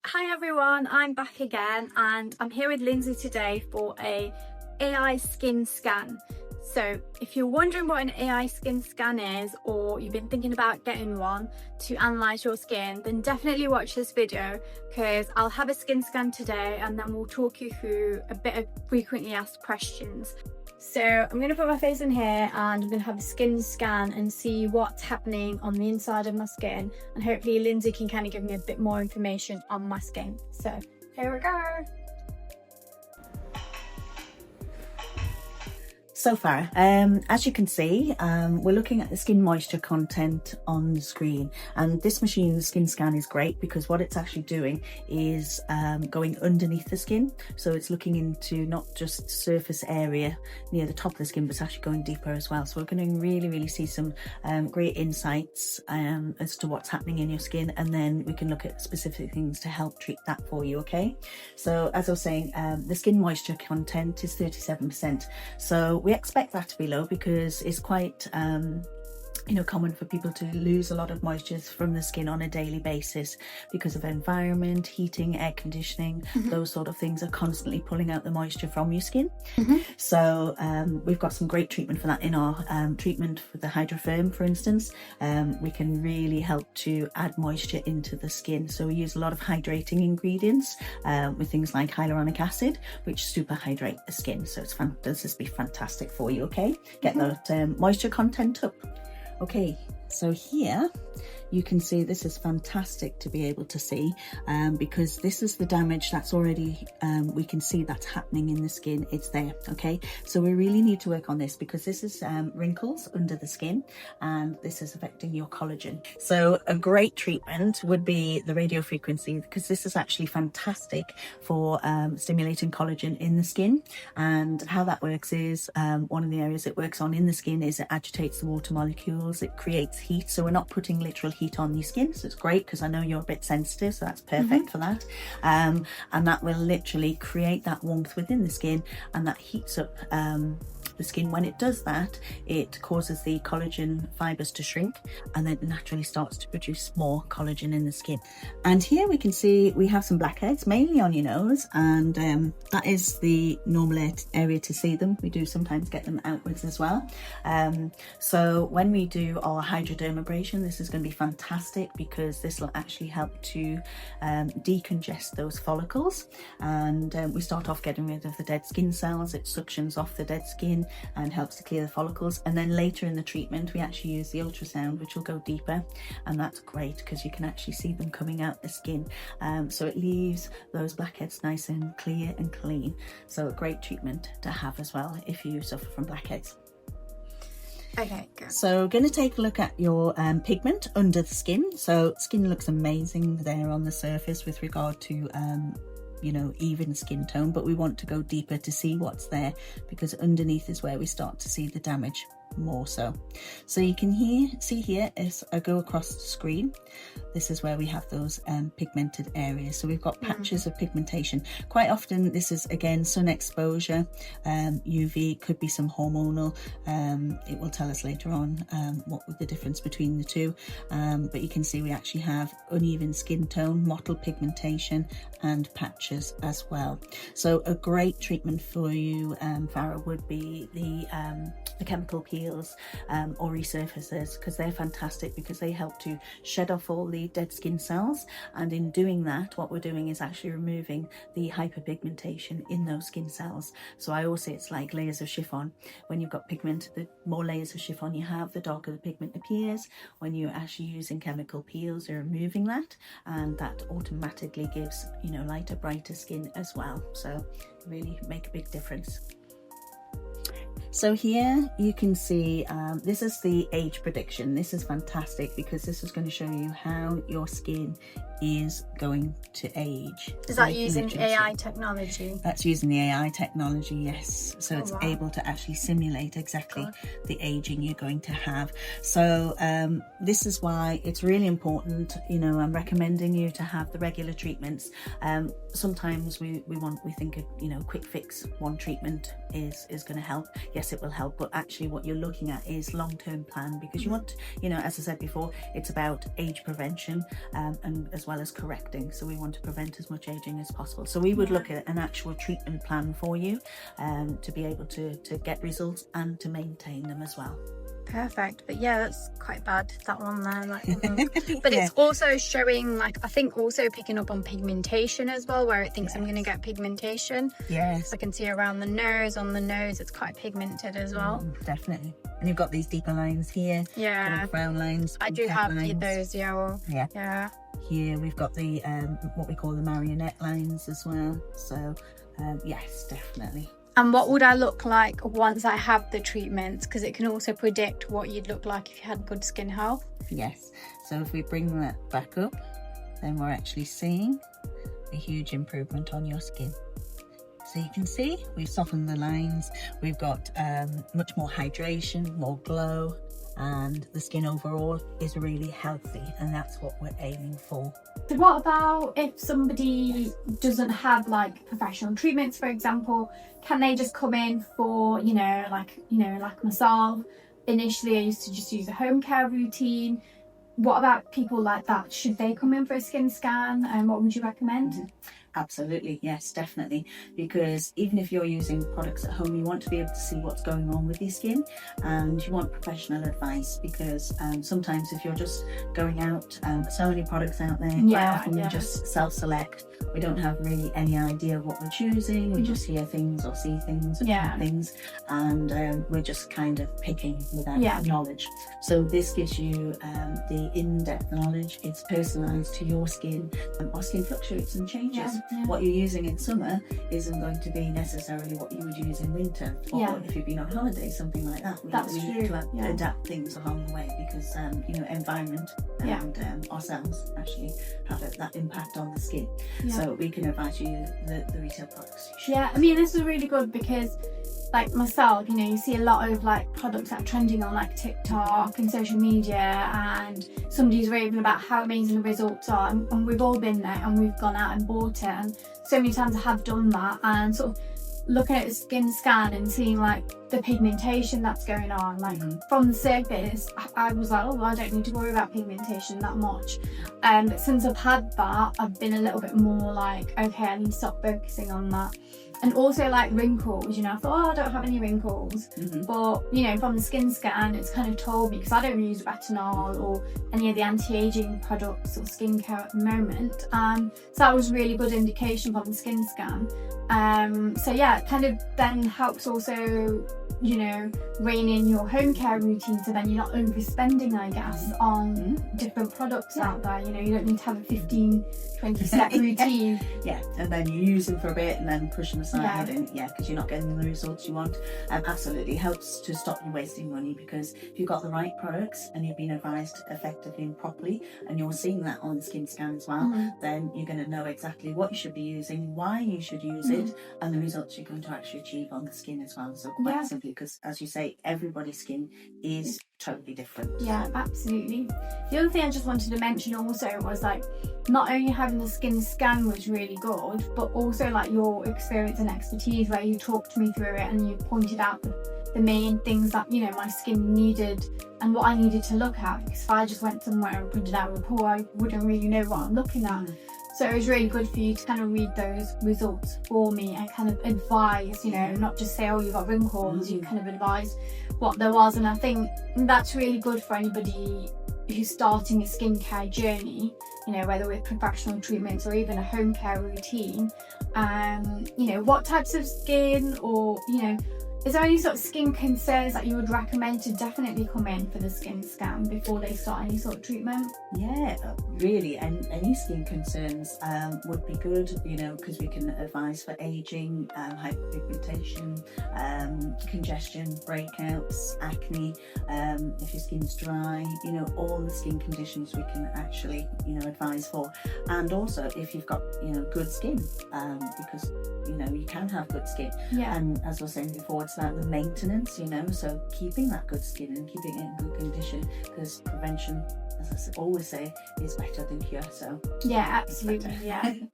Hi everyone, I'm back again and I'm here with Lindsay today for a AI skin scan. So if you're wondering what an AI skin scan is, or you've been thinking about getting one to analyze your skin, then definitely watch this video because I'll have a skin scan today and then we'll talk you through a bit of frequently asked questions. So I'm going to put my face in here and I'm going to have a skin scan and see what's happening on the inside of my skin, and hopefully Lindsay can kind of give me a bit more information on my skin. So here we go. So far, as you can see, we're looking at the skin moisture content on the screen, and this machine, the skin scan, is great because what it's actually doing is going underneath the skin. So it's looking into not just surface area near the top of the skin, but it's actually going deeper as well. So we're going to really see some great insights as to what's happening in your skin, and then we can look at specific things to help treat that for you. Okay, so as I was saying, the skin moisture content is 37%. So we expect that to be low because it's quite common for people to lose a lot of moisture from the skin on a daily basis because of environment, heating, air conditioning. Those sort of things are constantly pulling out the moisture from your skin. So we've got some great treatment for that in our treatment for the Hydrofirm, for instance. We can really help to add moisture into the skin. So we use a lot of hydrating ingredients with things like hyaluronic acid, which super hydrate the skin. So this is be fantastic for you. Okay, get that moisture content up. Okay, so here you can see this is fantastic to be able to see because this is the damage that's already we can see that's happening in the skin. It's there. Okay, so we really need to work on this because this is wrinkles under the skin and this is affecting your collagen. So a great treatment would be the radio frequency, because this is actually fantastic for stimulating collagen in the skin. And how that works is one of the areas it works on in the skin is it agitates the water molecules, it creates heat. So we're not putting literal heat on your skin, so it's great because I know you're a bit sensitive, so that's perfect for that. And that will literally create that warmth within the skin, and that heats up the skin. When it does that, it causes the collagen fibers to shrink, and then it naturally starts to produce more collagen in the skin. And here we can see we have some blackheads, mainly on your nose, and that is the normal area to see them. We do sometimes get them outwards as well. So when we do our hydrodermabrasion, this is going to be fantastic because this will actually help to decongest those follicles. And we start off getting rid of the dead skin cells. It suctions off the dead skin and helps to clear the follicles. And then later in the treatment, we actually use the ultrasound, which will go deeper, and that's great because you can actually see them coming out the skin. So it leaves those blackheads nice and clear and clean. So a great treatment to have as well if you suffer from blackheads. Okay, good. So going to take a look at your pigment under the skin. So skin looks amazing there on the surface with regard to even skin tone, but we want to go deeper to see what's there, because underneath is where we start to see the damage more so. So you can see here as I go across the screen, this is where we have those pigmented areas. So we've got patches of pigmentation. Quite often this is again sun exposure, UV, could be some hormonal. It will tell us later on what the difference between the two, but you can see we actually have uneven skin tone, mottled pigmentation, and patches as well. So a great treatment for you, Farah, would be the chemical peels or resurfacers, because they're fantastic because they help to shed off all the dead skin cells, and in doing that what we're doing is actually removing the hyperpigmentation in those skin cells. So I always say it's like layers of chiffon. When you've got pigment, the more layers of chiffon you have, the darker the pigment appears. When you're actually using chemical peels, you're removing that, and that automatically gives lighter, brighter skin as well. So really make a big difference. So here you can see this is the age prediction. This is fantastic because this is going to show you how your skin is going to age. Is that using AI technology? That's using the AI technology, yes. So it's able to actually simulate exactly the aging you're going to have. So this is why it's really important, I'm recommending you to have the regular treatments. Sometimes we think a quick fix, one treatment is going to help. Yes, it will help, but actually what you're looking at is long-term plan, because you want, as I said before, it's about age prevention and as as well as correcting. So we want to prevent as much aging as possible. So we would look at an actual treatment plan for you to be able to get results and to maintain them as well. Perfect. But yeah, that's quite bad, that one there, like, but it's also showing, like, I think also picking up on pigmentation as well, where it thinks I'm going to get pigmentation. Yes, I can see around the nose, on the nose it's quite pigmented as well. Definitely. And you've got these deeper lines here, kind of frown lines. I do have lines. those, yeah. Here we've got the what we call the marionette lines as well. So yes, definitely. And what would I look like once I have the treatments? Because it can also predict what you'd look like if you had good skin health. Yes. So if we bring that back up, then we're actually seeing a huge improvement on your skin. So you can see we've softened the lines. We've got much more hydration, more glow, and the skin overall is really healthy, and that's what we're aiming for. So what about if somebody doesn't have like professional treatments, for example? Can they just come in for, like myself? Initially I used to just use a home care routine. What about people like that? Should they come in for a skin scan, and what would you recommend? Absolutely, yes, definitely. Because even if you're using products at home, you want to be able to see what's going on with your skin, and you want professional advice, because sometimes if you're just going out, so many products out there, quite often we just self-select. We don't have really any idea of what we're choosing. We just hear things or see things, things, and we're just kind of picking without knowledge. So this gives you the in-depth knowledge. It's personalised to your skin. Our skin fluctuates and changes. What you're using in summer isn't going to be necessarily what you would use in winter, or if you've been on holiday, something like that. We need to adapt things along the way, because environment and ourselves actually have that impact on the skin. So we can advise you the retail products. I mean, this is really good because, like myself, you see a lot of like products that are trending on like TikTok and social media, and somebody's raving about how amazing the results are, and we've all been there and we've gone out and bought it, and so many times I have done that, and sort of looking at a skin scan and seeing like the pigmentation that's going on, like from the surface, I was like, oh, well, I don't need to worry about pigmentation that much. But since I've had that, I've been a little bit more like, okay, I need to stop focusing on that. And also like wrinkles, I thought, oh, I don't have any wrinkles. But, from the skin scan, it's kind of told me, because I don't use retinol or any of the anti-aging products or skincare at the moment. So that was really good indication from the skin scan. It kind of then helps also, rein in your home care routine, so then you're not overspending, I guess, on different products out there. You don't need to have a 15-20 step routine. And then you use them for a bit and then push them aside, and because you're not getting the results you want. Absolutely helps to stop you wasting money, because if you've got the right products and you've been advised effectively and properly, and you're seeing that on the skin scan as well, then you're going to know exactly what you should be using, why you should use it, and the results you're going to actually achieve on the skin as well. So quite simply, because as you say, everybody's skin is totally different. Absolutely. The other thing I just wanted to mention also was, like, not only having the skin scan was really good, but also like your experience and expertise, where you talked me through it and you pointed out the main things that my skin needed and what I needed to look at, because if I just went somewhere and printed out a report, I wouldn't really know what I'm looking at. So it was really good for you to kind of read those results for me and kind of advise, not just say, oh, you've got wrinkles, you kind of advise what there was. And I think that's really good for anybody who's starting a skincare journey, whether with professional treatments or even a home care routine. What types of skin, or, is there any sort of skin concerns that you would recommend to definitely come in for the skin scan before they start any sort of treatment? Really, and any skin concerns would be good, because we can advise for aging, hyperpigmentation, congestion, breakouts, acne, if your skin's dry, all the skin conditions we can actually, advise for. And also if you've got, good skin, because, you can have good skin. And as I was saying before, it's about the maintenance, so keeping that good skin and keeping it in good condition, because prevention, as I always say, is better than cure. So absolutely.